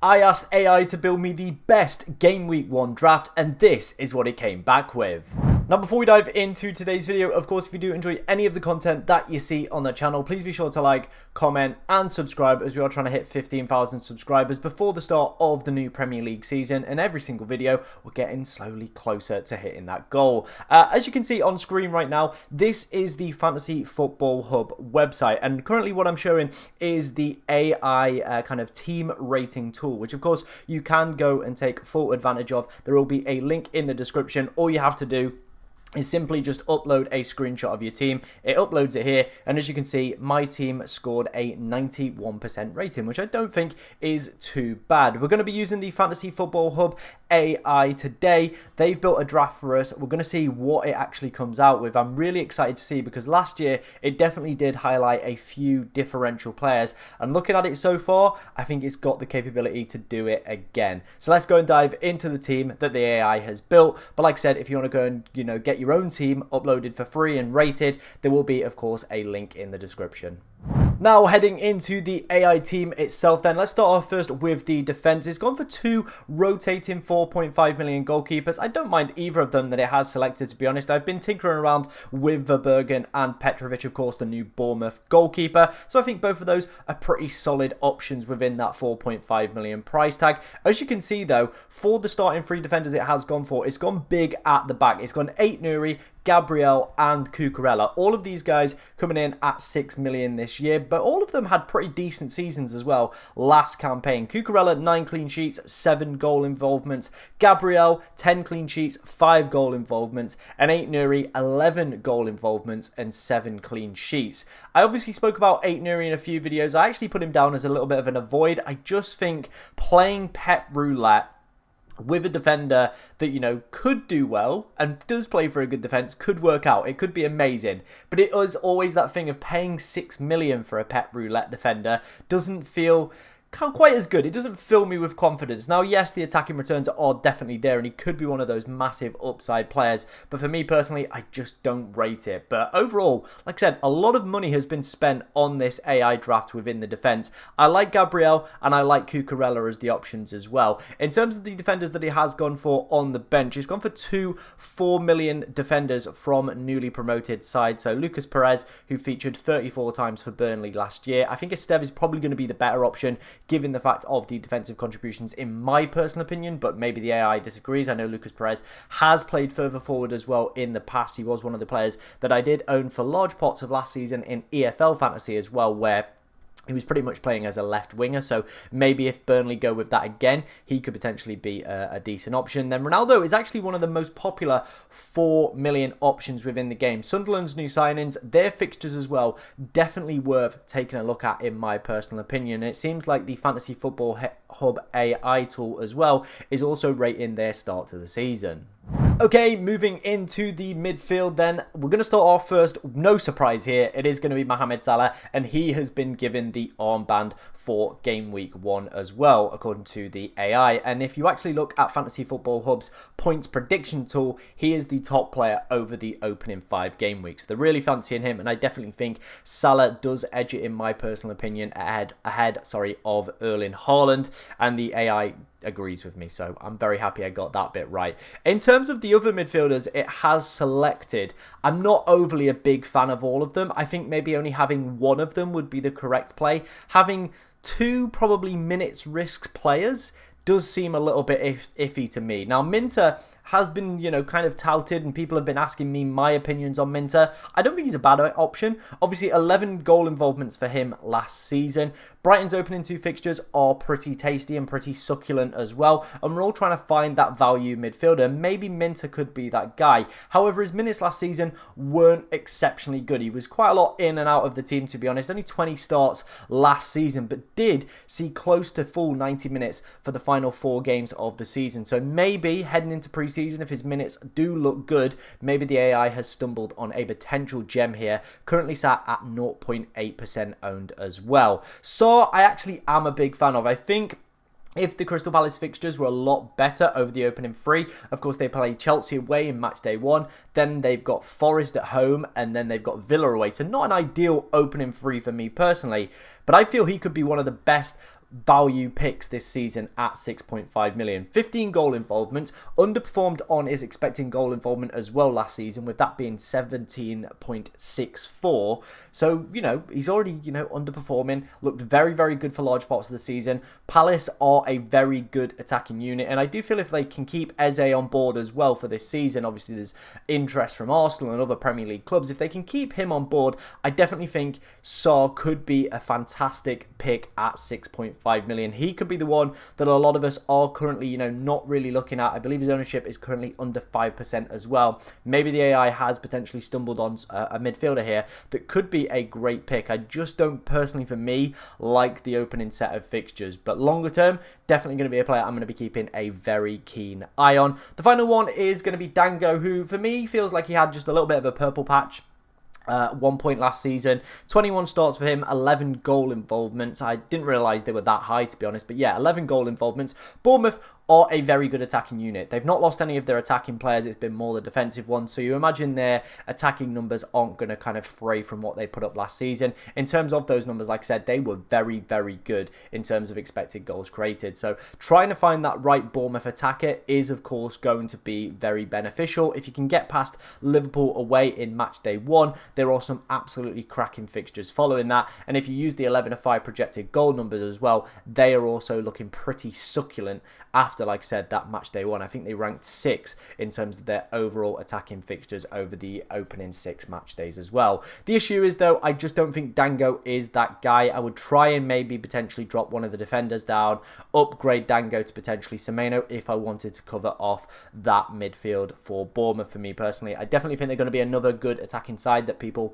I asked AI to build me the best Game Week 1 draft, and this is what it came back with. Now, before we dive into today's video, of course, if you do enjoy any of the content that you see on the channel, please be sure to like, comment, and subscribe, as we are trying to hit 15,000 subscribers before the start of the new Premier League season. And every single video, we're getting slowly closer to hitting that goal. As you can see on screen right now, this is the Fantasy Football Hub website, and currently what I'm showing is the AI kind of team rating tool, which of course you can go and take full advantage of. There will be a link in the description. All you have to do is simply just upload a screenshot of your team. It uploads it here, and as you can see, my team scored a 91% rating, which I don't think is too bad. We're going to be using the Fantasy Football Hub AI today. They've built a draft for us. We're going to see what it actually comes out with. I'm really excited to see, because last year it definitely did highlight a few differential players, and looking at it so far, I think it's got the capability to do it again. So let's go and dive into the team that the AI has built. But like I said, if you want to go and get your own team uploaded for free and rated, there will be of course a link in the description. Now, heading into the AI team itself then, let's start off first with the defence. It's gone for two rotating 4.5 million goalkeepers. I don't mind either of them that it has selected, to be honest. I've been tinkering around with Verbergen and Petrovic, of course, the new Bournemouth goalkeeper. So I think both of those are pretty solid options within that 4.5 million price tag. As you can see though, for the starting three defenders it has gone for, it's gone big at the back. It's gone 8 Nuri, Gabriel and Cucurella. All of these guys coming in at 6 million this year, but all of them had pretty decent seasons as well last campaign. Cucurella, 9 clean sheets, 7 goal involvements. Gabriel, 10 clean sheets, 5 goal involvements. And 8 Nuri, 11 goal involvements and 7 clean sheets. I obviously spoke about 8 Nuri in a few videos. I actually put him down as a little bit of an avoid. I just think playing pet roulette with a defender that, you know, could do well and does play for a good defense could work out. It could be amazing. But it was always that thing of paying 6 million for a pet roulette defender doesn't feel quite as good. It doesn't fill me with confidence. Now, yes, the attacking returns are definitely there, and he could be one of those massive upside players, but for me personally, I just don't rate it. But overall, like I said, a lot of money has been spent on this AI draft within the defense. I like Gabriel and I like Cucurella as the options as well. In terms of the defenders that he has gone for on the bench, he's gone for 2 4 million defenders from newly promoted sides. So Lucas Perez, who featured 34 times for Burnley last year. I think Esteve is probably going to be the better option, given the fact of the defensive contributions, in my personal opinion, but maybe the AI disagrees. I know Lucas Perez has played further forward as well in the past. He was one of the players that I did own for large parts of last season in EFL Fantasy as well, where he was pretty much playing as a left winger, so maybe if Burnley go with that again, he could potentially be a decent option. Then Ronaldo is actually one of the most popular 4 million options within the game. Sunderland's new signings, their fixtures as well, definitely worth taking a look at in my personal opinion. And it seems like the Fantasy Football Hub AI tool as well is also rating their start to the season. Okay, moving into the midfield then, we're going to start off first, no surprise here, it is going to be Mohamed Salah, and he has been given the armband for Game Week 1 as well, according to the AI. And if you actually look at Fantasy Football Hub's points prediction tool, he is the top player over the opening 5 game weeks. They're really fancying him, and I definitely think Salah does edge it, in my personal opinion, ahead of Erling Haaland, and the AI agrees with me, so I'm very happy I got that bit right. In terms of the other midfielders it has selected, I'm not overly a big fan of all of them. I think maybe only having one of them would be the correct play. Having 2 probably minutes risk players does seem a little bit iffy to me. Now, Minter has been, you know, kind of touted, and people have been asking me my opinions on Minter. I don't think he's a bad option. Obviously, 11 goal involvements for him last season. Brighton's opening 2 fixtures are pretty tasty and pretty succulent as well, and we're all trying to find that value midfielder. Maybe Minter could be that guy. However, his minutes last season weren't exceptionally good. He was quite a lot in and out of the team, to be honest. Only 20 starts last season, but did see close to full 90 minutes for the final 4 games of the season. So maybe heading into pre-season, if his minutes do look good, maybe the AI has stumbled on a potential gem here, currently sat at 0.8% owned as well. So I actually am a big fan of. I think if the Crystal Palace fixtures were a lot better over the opening 3, of course they play Chelsea away in match day 1, then they've got Forest at home, and then they've got Villa away. So not an ideal opening 3 for me personally, but I feel he could be one of the best value picks this season at 6.5 million. 15 goal involvement, underperformed on his expected goal involvement as well last season, with that being 17.64. So, you know, he's already, you know, underperforming. Looked very, very good for large parts of the season. Palace are a very good attacking unit, and I do feel if they can keep Eze on board as well for this season, obviously there's interest from Arsenal and other Premier League clubs. If they can keep him on board, I definitely think Sarr could be a fantastic pick at 6.5 million. He could be the one that a lot of us are currently, you know, not really looking at. I believe his ownership is currently under 5% as well. Maybe the AI has potentially stumbled on a midfielder here that could be a great pick. I just don't personally, for me, like the opening set of fixtures, but longer term, definitely going to be a player I'm going to be keeping a very keen eye on. The final one is going to be Dango, who for me feels like he had just a little bit of a purple patch. 1 point last season, 21 starts for him, 11 goal involvements. I didn't realise they were that high, to be honest, but yeah, 11 goal involvements. Bournemouth are a very good attacking unit. They've not lost any of their attacking players. It's been more the defensive ones. So you imagine their attacking numbers aren't going to kind of fray from what they put up last season. In terms of those numbers, like I said, they were very, very good in terms of expected goals created. So trying to find that right Bournemouth attacker is, of course, going to be very beneficial. If you can get past Liverpool away in match day 1, there are some absolutely cracking fixtures following that. And if you use the 11-5 projected goal numbers as well, they are also looking pretty succulent after, like I said, that match day 1. I think they ranked 6 in terms of their overall attacking fixtures over the opening 6 match days as well. The issue is, though, I just don't think Dango is that guy. I would try and maybe potentially drop one of the defenders down, upgrade Dango to potentially Semenyo if I wanted to cover off that midfield for Bournemouth. For me personally, I definitely think they're going to be another good attacking side that people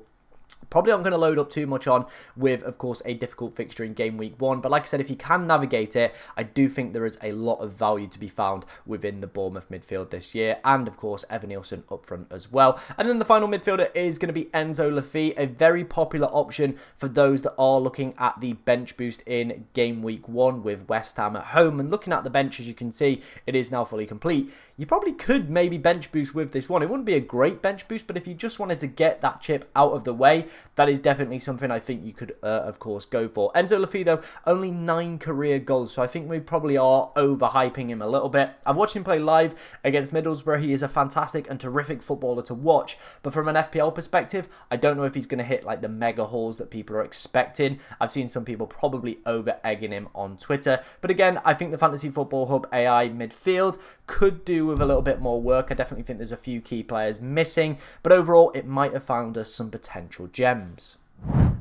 probably aren't going to load up too much on, with, of course, a difficult fixture in game week 1. But like I said, if you can navigate it, I do think there is a lot of value to be found within the Bournemouth midfield this year. And, of course, Evan Nielsen up front as well. And then the final midfielder is going to be Enzo Laffi, a very popular option for those that are looking at the bench boost in game week 1 with West Ham at home. And looking at the bench, as you can see, it is now fully complete. You probably could maybe bench boost with this one. It wouldn't be a great bench boost, but if you just wanted to get that chip out of the way, that is definitely something I think you could, of course, go for. Enzo Laffi, though, only 9 career goals, so I think we probably are overhyping him a little bit. I've watched him play live against Middlesbrough. He is a fantastic and terrific footballer to watch, but from an FPL perspective, I don't know if he's going to hit like the mega hauls that people are expecting. I've seen some people probably over-egging him on Twitter, but again, I think the Fantasy Football Hub AI midfield could do with a little bit more work. I definitely think there's a few key players missing, but overall, it might have found us some potential gems.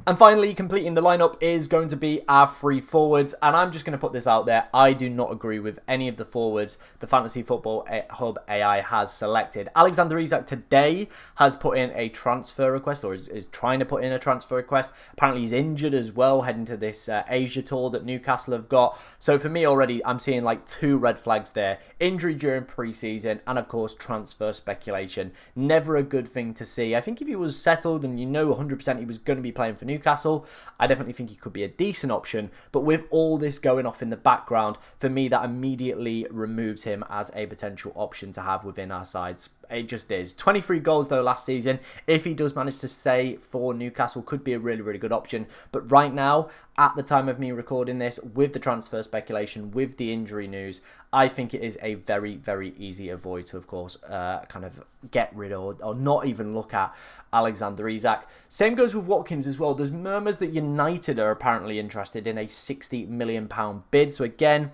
And finally, completing the lineup is going to be our 3 forwards. And I'm just going to put this out there. I do not agree with any of the forwards the Fantasy Football Hub AI has selected. Alexander Isak today has put in a transfer request, or is trying to put in a transfer request. Apparently he's injured as well, heading to this Asia tour that Newcastle have got. So for me already, I'm seeing like 2 red flags there. Injury during pre-season and, of course, transfer speculation. Never a good thing to see. I think if he was settled and you know 100% he was going to be playing for Newcastle, I definitely think he could be a decent option. But with all this going off in the background, for me, that immediately removes him as a potential option to have within our sides. It just is. 23 goals, though, last season. If he does manage to stay for Newcastle, could be a really, really good option. But right now, at the time of me recording this, with the transfer speculation, with the injury news, I think it is a very, very easy avoid to, of course, kind of get rid of or not even look at Alexander Isak. Same goes with Watkins as well. There's murmurs that United are apparently interested in a £60 million bid. So again,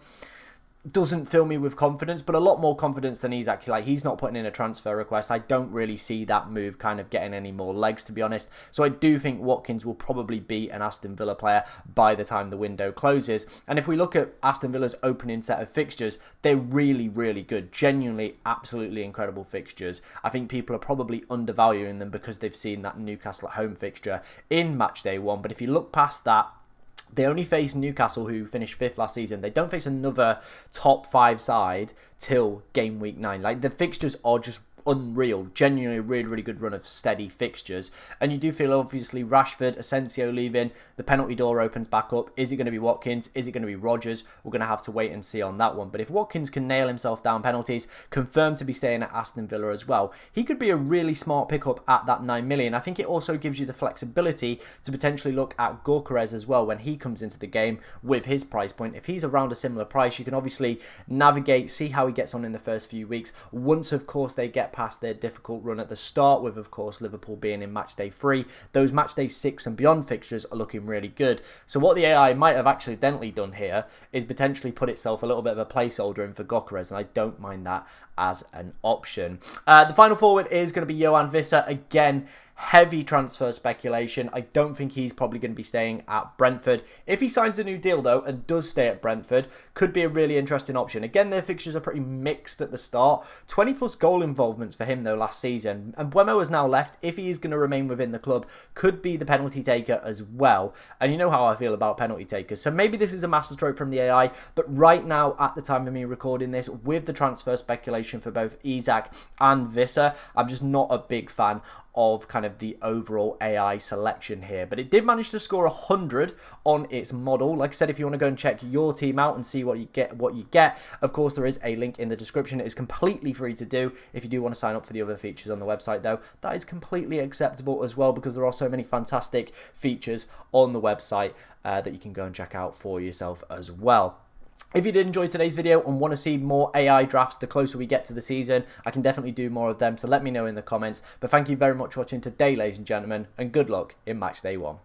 doesn't fill me with confidence, but a lot more confidence than Isak. Like, he's not putting in a transfer request. I don't really see that move kind of getting any more legs, to be honest. So I do think Watkins will probably be an Aston Villa player by the time the window closes. And if we look at Aston Villa's opening set of fixtures, they're really, really good. Genuinely, absolutely incredible fixtures. I think people are probably undervaluing them because they've seen that Newcastle at home fixture in match day 1. But if you look past that, they only face Newcastle, who finished 5th last season. They don't face another top 5 side till game week 9. Like, the fixtures are just unreal, genuinely a really, really good run of steady fixtures. And you do feel obviously Rashford, Asensio leaving, the penalty door opens back up. Is it going to be Watkins? Is it going to be Rodgers? We're going to have to wait and see on that one. But if Watkins can nail himself down penalties, confirmed to be staying at Aston Villa as well, he could be a really smart pickup at that 9 million. I think it also gives you the flexibility to potentially look at Gyökeres as well when he comes into the game with his price point. If he's around a similar price, you can obviously navigate, see how he gets on in the first few weeks. Once, of course, they get past their difficult run at the start, with, of course, Liverpool being in match day 3, those match day 6 and beyond fixtures are looking really good. So what the AI might have accidentally done here is potentially put itself a little bit of a placeholder in for Gyökeres, and I don't mind that as an option. The final forward is going to be Yoane Wissa. Again, heavy transfer speculation. I don't think he's probably going to be staying at Brentford. If he signs a new deal, though, and does stay at Brentford, could be a really interesting option. Again, their fixtures are pretty mixed at the start. 20 plus goal involvements for him, though, last season. And Buemo has now left. If he is going to remain within the club, could be the penalty taker as well. And you know how I feel about penalty takers. So maybe this is a masterstroke from the AI. But right now, at the time of me recording this, with the transfer speculation for both Isak and Wissa, I'm just not a big fan of kind of the overall AI selection here. But it did manage to score 100 on its model. Like I said, if you want to go and check your team out and see what you get, of course, there is a link in the description. It is completely free to do. If you do want to sign up for the other features on the website, though, that is completely acceptable as well, because there are so many fantastic features on the website that you can go and check out for yourself as well. If you did enjoy today's video and want to see more AI drafts the closer we get to the season, I can definitely do more of them, so let me know in the comments. But thank you very much for watching today, ladies and gentlemen, and good luck in match day 1.